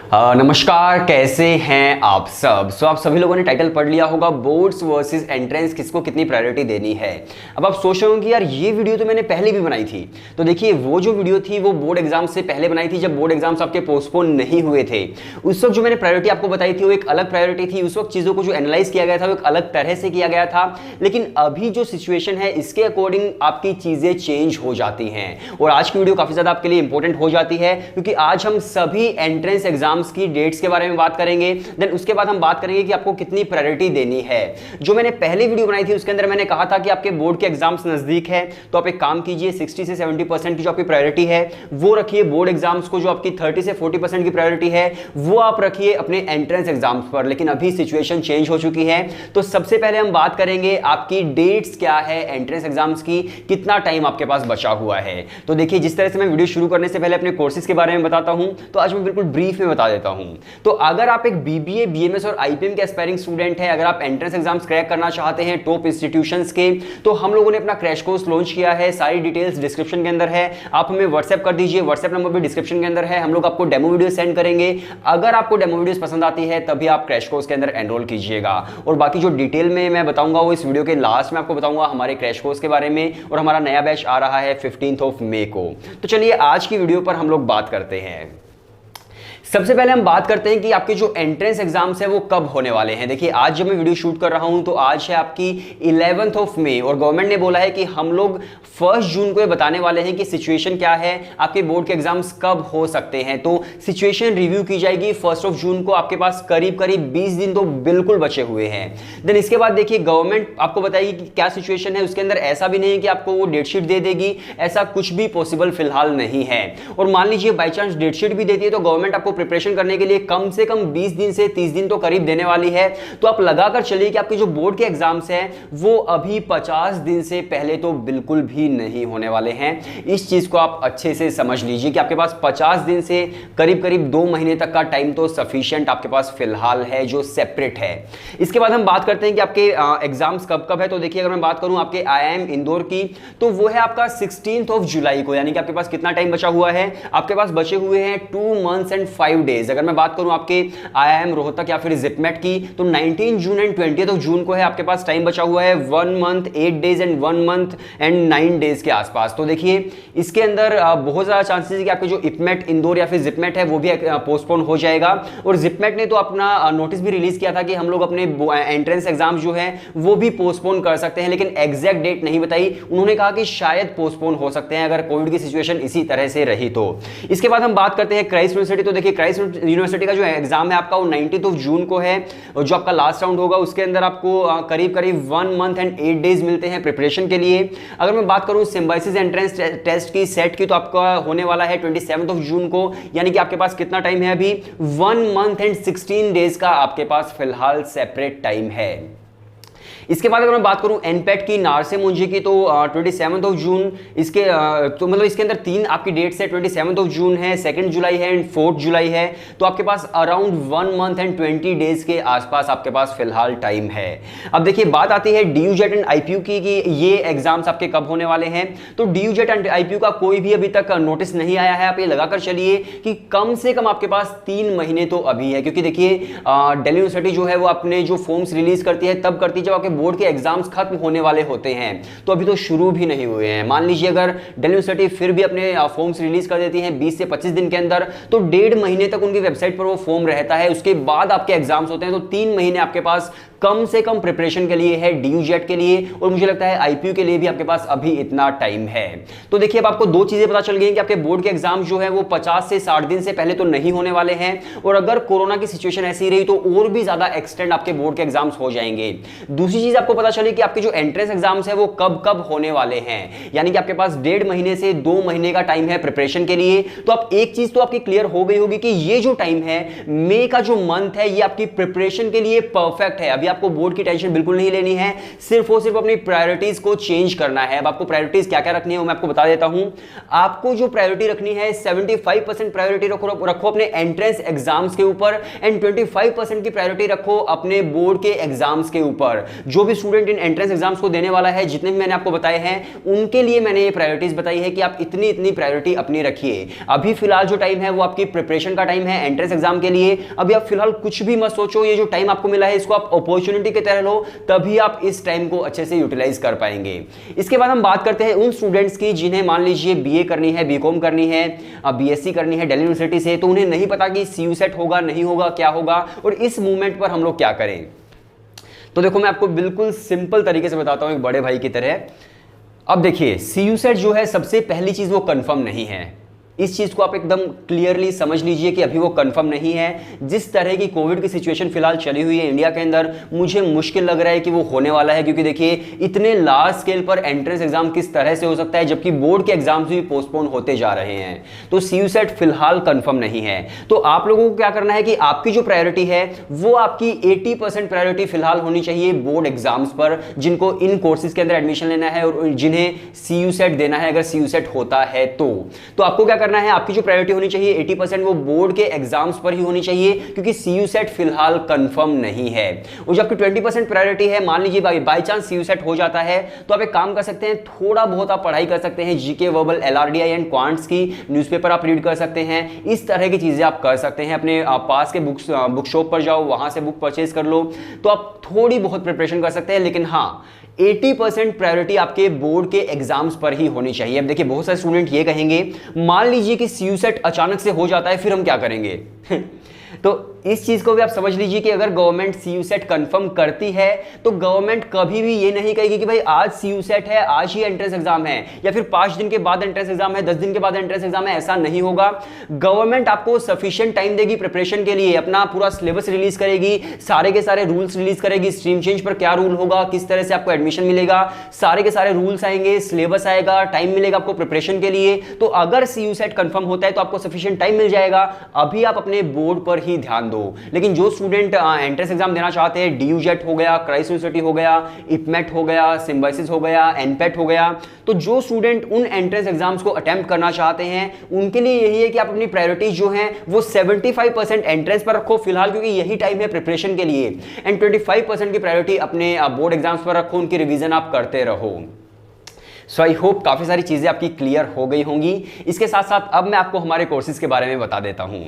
नमस्कार, कैसे हैं आप सब। आप सभी लोगों ने टाइटल पढ़ लिया होगा, बोर्ड्स वर्सेस एंट्रेंस, किसको कितनी प्रायोरिटी देनी है। अब आप सोच रहे हो कि यार ये वीडियो तो मैंने पहले भी बनाई थी। तो देखिए, वो जो वीडियो थी वो बोर्ड एग्जाम से पहले बनाई थी, जब बोर्ड एग्जाम्स आपके पोस्टपोन नहीं हुए थे। उस वक्त जो मैंने प्रायोरिटी आपको बताई थी वो एक अलग प्रायोरिटी थी। उस वक्त चीज़ों को जो एनालाइज किया गया था वो एक अलग तरह से किया गया था। लेकिन अभी जो सिचुएशन है इसके अकॉर्डिंग आपकी चीज़ें चेंज हो जाती हैं। और आज की वीडियो काफ़ी ज़्यादा आपके लिए इंपॉर्टेंट हो जाती है, क्योंकि आज हम सभी एंट्रेंस एग्जाम्स की डेट्स के बारे में बात करेंगे। देन उसके बाद हम बात करेंगे कि आपको कितनी प्रायोरिटी देनी है। जो मैंने पहले वीडियो बनाई थी उसके अंदर मैंने कहा था कि आपके बोर्ड के एग्जाम्स नजदीक है तो आप एक काम कीजिए, 60 से 70% की जो आपकी प्रायोरिटी है वो रखिए बोर्ड एग्जाम्स को। जो आपकी 30 से 40% की प्रायोरिटी है वो आप रखिए अपने एंट्रेंस एग्जाम्स पर। लेकिन अभी सिचुएशन चेंज हो चुकी है, तो सबसे पहले हम बात करेंगे आपकी डेट्स क्या है एंट्रेंस एग्जाम्स की, कितना टाइम आपके पास बचा हुआ है। तो देखिए, जिस तरह से मैं वीडियो शुरू करने से पहले अपने कोर्सेज के बारे में बताता हूं, तो आज मैं बिल्कुल ब्रीफ में बता देता हूं। तो अगर आप एक बीबीए, बीएमएस और आईपीएम के एस्पायरिंग स्टूडेंट हैं, अगर आप एंट्रेंस एग्जाम्स क्रैक करना चाहते हैं टॉप इंस्टीट्यूशंस के, तो हम लोगों ने अपना क्रैश कोर्स लॉन्च किया है। सारी डिटेल्स डिस्क्रिप्शन के अंदर है, आप हमें व्हाट्सएप कर दीजिए, व्हाट्सएप नंबर भी डिस्क्रिप्शन के अंदर है। हम लोग आपको डेमो वीडियो सेंड करेंगे। अगर आपको डेमो वीडियोस पसंद आती है तभी आप क्रैश कोर्स के अंदर एनरोल कीजिएगा। और बाकी जो डिटेल में मैं बताऊंगा वो इस वीडियो के लास्ट में आपको बताऊंगा हमारे क्रैश कोर्स के बारे में। और हमारा नया बैच आ रहा है 15 मई को। तो चलिए आज की वीडियो पर हम लोग बात करते हैं। सबसे पहले हम बात करते हैं कि आपके जो एंट्रेंस एग्जाम्स है वो कब होने वाले हैं। देखिए, आज जब मैं वीडियो शूट कर रहा हूं तो आज है आपकी 11 मई, और गवर्नमेंट ने बोला है कि हम लोग 1 जून को ये बताने वाले हैं कि सिचुएशन क्या है, आपके बोर्ड के एग्जाम्स कब हो सकते हैं। तो सिचुएशन रिव्यू की जाएगी 1 जून को। आपके पास करीब करीब 20 दिन तो बिल्कुल बचे हुए हैं। देन इसके बाद देखिए, गवर्नमेंट आपको बताएगी कि क्या सिचुएशन है। उसके अंदर ऐसा भी नहीं है कि आपको वो डेटशीट दे देगी, ऐसा कुछ भी पॉसिबल फिलहाल नहीं है। और मान लीजिए बाई चांस डेटशीट भी देती है तो गवर्नमेंट आपको प्रिपरेशन करने के लिए कम से कम 20 दिन से 30 दिन तो करीब देने वाली है। तो आप लगाकर चलिए कि आपके जो बोर्ड के एग्जाम्स हैं वो अभी 50 दिन से पहले तो बिल्कुल भी नहीं होने वाले हैं। इस चीज को आप अच्छे से समझ लीजिए कि आपके पास 50 दिन से करीब करीब 2 महीने तक का टाइम तो सफिशिएंट आपके पास फिलहाल है, जो सेपरेट है। इसके बाद हम बात करते हैं कि आपके एग्जाम्स कब कब है। तो देखिए, अगर मैं बात करूं आपके आईआईएम इंदौर की, तो वो है आपका 16 जुलाई को। यानी कि आपके पास कितना टाइम बचा हुआ है, आपके पास बचे हुए हैं 2 मंथ्स एंड 5 डेज। अगर मैं बात करूं आपके आईआईएम रोहतक या फिर जिपमेट की, तो 19 जून एंड 20 जून को है आपके पास टाइम बचा हुआ है 1 month 8 days and 1 month and 9 days के आसपास। तो देखिए, इसके अंदर बहुत ज्यादा चांसेस है कि आपके जो इपमेट इंदौर या फिर जिपमेट है वो भी पोस्टपोन हो जाएगा। और जिपमेट ने तो अपना नोटिस भी रिलीज किया था कि हम लोग अपने एंट्रेंस एग्जाम जो है वो भी पोस्टपोन कर सकते हैं, लेकिन एग्जैक्ट डेट नहीं बताई। उन्होंने कहा कि शायद पोस्टपोन हो सकते हैं अगर कोविड की सिचुएशन इसी तरह से रही तो। इसके बाद हम बात करते हैं क्राइस्ट यूनिवर्सिटी। तो देखिए, क्राइस्ट यूनिवर्सिटी का जो एग्जाम है आपका वो 19 जून को है, और जो आपका लास्ट राउंड होगा उसके अंदर आपको करीब करीब 1 मंथ एंड 8 डेज मिलते हैं प्रिपरेशन के लिए। अगर मैं बात करूं सिम्बायोसिस एंट्रेंस टेस्ट की सेट की, तो आपका होने वाला है 27 जून को। यानी कि आपके पास कितना टाइम है अभी, 1 मंथ एंड 16 डेज का आपके पास फिलहाल सेपरेट टाइम है। इसके बाद अगर मैं बात करूं एनपेट की, नारसे मुंजी की, तो 27 जून इसके तो मतलब इसके अंदर 3 आपकी डेट्स है। 27 जून है, 2 जुलाई है एंड 4 जुलाई है। तो आपके पास अराउंड 1 मंथ एंड 20 डेज के आसपास आपके पास फिलहाल टाइम है। अब देखिए, बात आती है डीयूजेट एंड आईपीयू की कि ये एग्जाम्स आपके कब होने वाले हैं। तो डीयूजेट एंड आईपीयू का कोई भी अभी तक नोटिस नहीं आया है। आप ये लगाकर चलिए कि कम से कम आपके पास 3 महीने तो अभी है, क्योंकि देखिए दिल्ली यूनिवर्सिटी जो है वो अपने जो फॉर्म्स रिलीज करती है तब करती है जब आपके बोर्ड के एग्जाम्स खत्म होने वाले होते हैं। तो अभी तो शुरू भी नहीं हुए हैं। मान लीजिए अगर दिल्ली यूनिवर्सिटी फिर भी अपने फॉर्म्स रिलीज कर देती हैं 20 से 25 दिन के अंदर, तो 1.5 महीने तक उनकी वेबसाइट पर वो फॉर्म रहता है। उसके बाद आपके एग्जाम्स होते हैं। तो 3 महीने आपके पास कम से कम प्रिपरेशन के लिए है डीयूजेट के लिए, और मुझे लगता है आईपीयू के लिए भी आपके पास अभी इतना टाइम है। तो देखिए, अब आपको 2 चीजें पता चल गई कि आपके बोर्ड के एग्जाम जो है वो 50 से 60 दिन से पहले तो नहीं होने वाले हैं, और अगर कोरोना की सिचुएशन ऐसी रही तो और भी ज्यादा एक्सटेंड आपके बोर्ड के एग्जाम्स हो जाएंगे। दूसरी चीज आपको पता चली कि आपके जो एंट्रेंस एग्जाम्स है वो कब कब होने वाले हैं। यानी कि आपके पास 1.5 महीने से 2 महीने का टाइम है प्रिपरेशन के लिए। तो आप एक चीज तो आपकी क्लियर हो गई होगी कि ये जो टाइम है, मई का जो मंथ है, ये आपकी प्रिपरेशन के लिए परफेक्ट है। अभी आपको बोर्ड की टेंशन बिल्कुल नहीं लेनी है, सिर्फ और सिर्फ अपनी प्रायोरिटीज को चेंज करना है। अब आपको प्रायोरिटीज क्या क्या रखनी है वो मैं आपको बता देता हूं। आपको जो प्रायोरिटी रखनी है 75% प्रायोरिटी रखो अपने एंट्रेंस एग्जाम्स के ऊपर एंड 25% की प्रायोरिटी रखो अपने बोर्ड के एग्जाम्स के ऊपर। जो भी स्टूडेंट इन एंट्रेंस एग्जाम्स को देने वाला है, जितने भी मैंने आपको बताए हैं, उनके लिए मैंने ये प्रायोरिटीज बताई है कि आप इतनी इतनी प्रायोरिटी अपनी रखिए। अभी फिलहाल जो टाइम है वो आपकी प्रिपरेशन का टाइम है एंट्रेंस एग्जाम के लिए। अभी आप फिलहाल कुछ भी मत सोचो, ये जो टाइम आपको मिला है इसको आप अपॉर्चुनिटी की तरह लो, तभी आप इस टाइम को अच्छे से यूटिलाइज कर पाएंगे। इसके बाद हम बात करते हैं उन स्टूडेंट्स की जिन्हें मान लीजिए बीए करनी है, बीकॉम करनी है, बीएससी करनी है दिल्ली यूनिवर्सिटी से, तो उन्हें नहीं पता कि सीयू सेट होगा नहीं होगा क्या होगा और इस मूवमेंट पर हम लोग क्या करें। तो देखो मैं आपको बिल्कुल सिंपल तरीके से बताता हूं एक बड़े भाई की तरह। अब देखिए सीयू सेट जो है सबसे पहली चीज वो कंफर्म नहीं है। इस चीज को आप एकदम क्लियरली समझ लीजिए कि अभी वो कंफर्म नहीं है। जिस तरह की कोविड की सिचुएशन फिलहाल चली हुई है इंडिया के अंदर, मुझे मुश्किल लग रहा है कि वो होने वाला है, क्योंकि देखिए इतने लार्ज स्केल पर एंट्रेंस एग्जाम किस तरह से हो सकता है जबकि बोर्ड के एग्जाम्स भी पोस्टपोन होते जा रहे हैं। तो सीयू सेट फिलहाल कंफर्म नहीं है। तो आप लोगों को क्या करना है कि आपकी जो प्रायोरिटी है वो आपकी 80% प्रायोरिटी फिलहाल होनी चाहिए बोर्ड एग्जाम्स पर, जिनको इन कोर्सेज के अंदर एडमिशन लेना है और जिन्हें सीयू सेट देना है अगर सीयू सेट होता है तो आपको क्या करना है, आपकी जो प्रायोरिटी होनी चाहिए 80% वो बोर्ड के एग्जाम्स पर ही होनी चाहिए, क्योंकि सीयू सेट फिलहाल कंफर्म नहीं है। और जो आपकी 20% प्रायोरिटी है, मान लीजिए बाई चांस सीयू सेट हो जाता है तो आप एक काम कर सकते हैं, थोड़ा बहुत आप पढ़ाई कर सकते हैं, GK verbal LRDI and quants की, न्यूज़पेपर आप रीड कर सकते हैं, इस तरह की चीजें आप कर सकते हैं। अपने पास के बुक शॉप पर जाओ, वहां से बुक परचेज कर लो, तो आप थोड़ी बहुत प्रिपरेशन कर सकते हैं। लेकिन हाँ 80% प्रायोरिटी आपके बोर्ड के एग्जाम्स पर ही होनी चाहिए। अब देखिए बहुत सारे स्टूडेंट ये कहेंगे, मान लीजिए कि सीयू सेट अचानक से हो जाता है, फिर हम क्या करेंगे? तो इस चीज को भी आप समझ लीजिए कि अगर गवर्नमेंट सीयू सेट कंफर्म करती है तो गवर्नमेंट कभी भी ये नहीं कहेगी कि भाई आज सीयू सेट है, आज ही एंट्रेंस एग्जाम है, या फिर 5 दिन के बाद एंट्रेंस एग्जाम है, 10 दिन के बाद एंट्रेंस एग्जाम है। ऐसा नहीं होगा। गवर्नमेंट आपको सफिशिएंट टाइम देगी प्रिपरेशन के लिए, अपना पूरा सिलेबस रिलीज करेगी, सारे के सारे रूल्स रिलीज करेगी, स्ट्रीम चेंज पर क्या रूल होगा, किस तरह से आपको एडमिशन मिलेगा, सारे के सारे रूल्स आएंगे, सिलेबस आएगा, टाइम मिलेगा आपको प्रिपरेशन के लिए। तो अगर सीयू सेट कंफर्म होता है तो आपको सफिशिएंट टाइम मिल जाएगा। अभी आप अपने बोर्ड पर ही ध्यान दो। लेकिन जो स्टूडेंट एंट्रेंस एग्जाम देना चाहते हैं, डीयूजेट हो गया, क्राइस्ट यूनिवर्सिटी हो गया, इपमेट हो गया, सिम्बायोसिस हो गया, एनपेट हो गया, तो जो स्टूडेंट उन एंट्रेंस एग्जाम्स को अटेम्प्ट करना चाहते हैं उनके लिए यही है कि आप अपनी प्रायोरिटीज जो हैं वो 75% एंट्रेंस पर रखो फिलहाल, क्योंकि यही टाइम है प्रिपरेशन के लिए, एंड 25% की प्रायोरिटी अपने बोर्ड एग्जाम्स पर रखो, उनकी रिवीजन आप करते रहो। सो आई होप काफी सारी चीजें आपकी क्लियर हो गई होंगी। इसके साथ साथ अब मैं आपको हमारे कोर्सेज के बारे में बता देता हूं।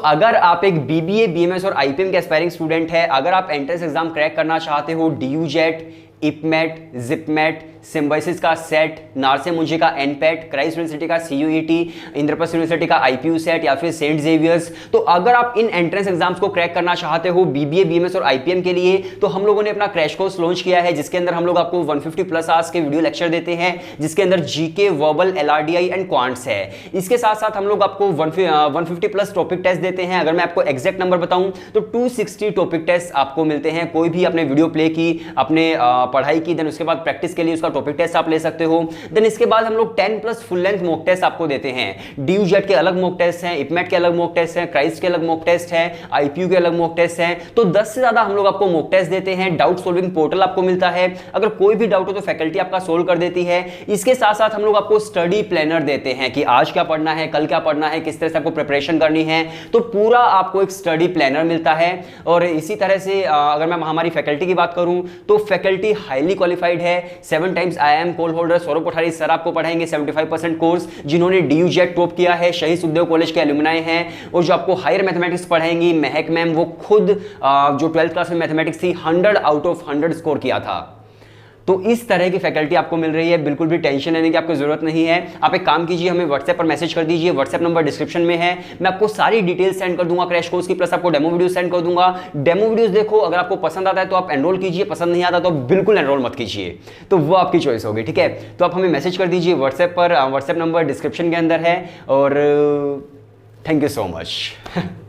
अगर आप एक बीबीए, बीएमएस और आईपीएम के एस्पायरिंग स्टूडेंट है, अगर आप एंट्रेंस एग्जाम क्रैक करना चाहते हो, डीयूजेट, इपमेट, जिपमेट, सिम्बायोसिस का सेट, नार्से मुंजे का एनपेट, क्राइस्ट यूनिवर्सिटी का सीयूईटी, इंद्रप्रस्थ यूनिवर्सिटी का आईपीयू सेट या फिर सेंट जेवियर्स, तो अगर आप इन एंट्रेंस एग्जाम्स को क्रैक करना चाहते हो बीबीए, बीएमएस और आईपीएम के लिए, तो हम लोगों ने अपना क्रैश कोर्स लॉन्च किया है, जिसके अंदर हम लोग आपको 150 प्लस आवर्स के वीडियो लेक्चर देते हैं, जिसके अंदर GK, verbal, LRDI and quants है। इसके साथ साथ हम लोग आपको 150 प्लस टॉपिक टेस्ट देते हैं। अगर मैं आपको एग्जैक्ट नंबर बताऊं तो 260 टॉपिक टेस्ट आपको मिलते हैं। कोई भी आपने वीडियो प्ले की, अपने पढ़ाई की, देन उसके बाद प्रैक्टिस के लिए उसका टॉपिक टेस्ट आप ले सकते हो। देन इसके बाद हम लोग 10 plus full length mock test आपको देते हैं। डीयूजेट के अलग मॉक टेस्ट हैं, इपमेट के अलग मॉक टेस्ट हैं, क्राइस्ट के अलग मॉक टेस्ट हैं, आईपीयू के अलग मॉक टेस्ट हैं। तो 10 से ज्यादा हम लोग आपको मॉक टेस्ट देते हैं। डाउट सॉल्विंग पोर्टल आपको मिलता है, अगर कोई भी डाउट हो तो फैकल्टी आपका सोल्व कर देती है। इसके साथ साथ हम लोग आपको स्टडी प्लानर देते हैं कि आज क्या पढ़ना है, कल क्या पढ़ना है, किस तरह से आपको प्रिपरेशन करनी है, तो पूरा आपको एक स्टडी प्लानर मिलता है। और इसी तरह से अगर मैं हमारी फैकल्टी की बात करूं तो फैकल्टी हाईली क्वालिफाइड है। 7 टाइम्स IIM कोल होल्डर सौरभ कोठारी सर आपको पढ़ाएंगे 75% कोर्स, जिन्होंने डीयूजेट टॉप किया है, शहीद सुखदेव कॉलेज के एलुमनाई हैं। और जो आपको हायर मैथमेटिक्स पढ़ाएंगी महक मैम, वो खुद जो 12th क्लास में मैथमेटिक्स थी 100 आउट ऑफ 100 स्कोर किया था। तो इस तरह की फैकल्टी आपको मिल रही है, बिल्कुल भी टेंशन लेने की आपको जरूरत नहीं है। आप एक काम कीजिए, हमें व्हाट्सएप पर मैसेज कर दीजिए, व्हाट्सएप नंबर डिस्क्रिप्शन में है। मैं आपको सारी डिटेल्स सेंड कर दूंगा क्रैश कोर्स की, प्लस आपको डेमो वीडियो सेंड कर दूंगा। डेमो वीडियोस देखो, अगर आपको पसंद आता है तो आप एनरोल कीजिए, पसंद नहीं आता तो बिल्कुल एनरोल मत कीजिए, तो वो आपकी चॉइस होगी, ठीक है। तो आप हमें मैसेज कर दीजिए व्हाट्सएप पर, व्हाट्सएप नंबर डिस्क्रिप्शन के अंदर है। और थैंक यू सो मच।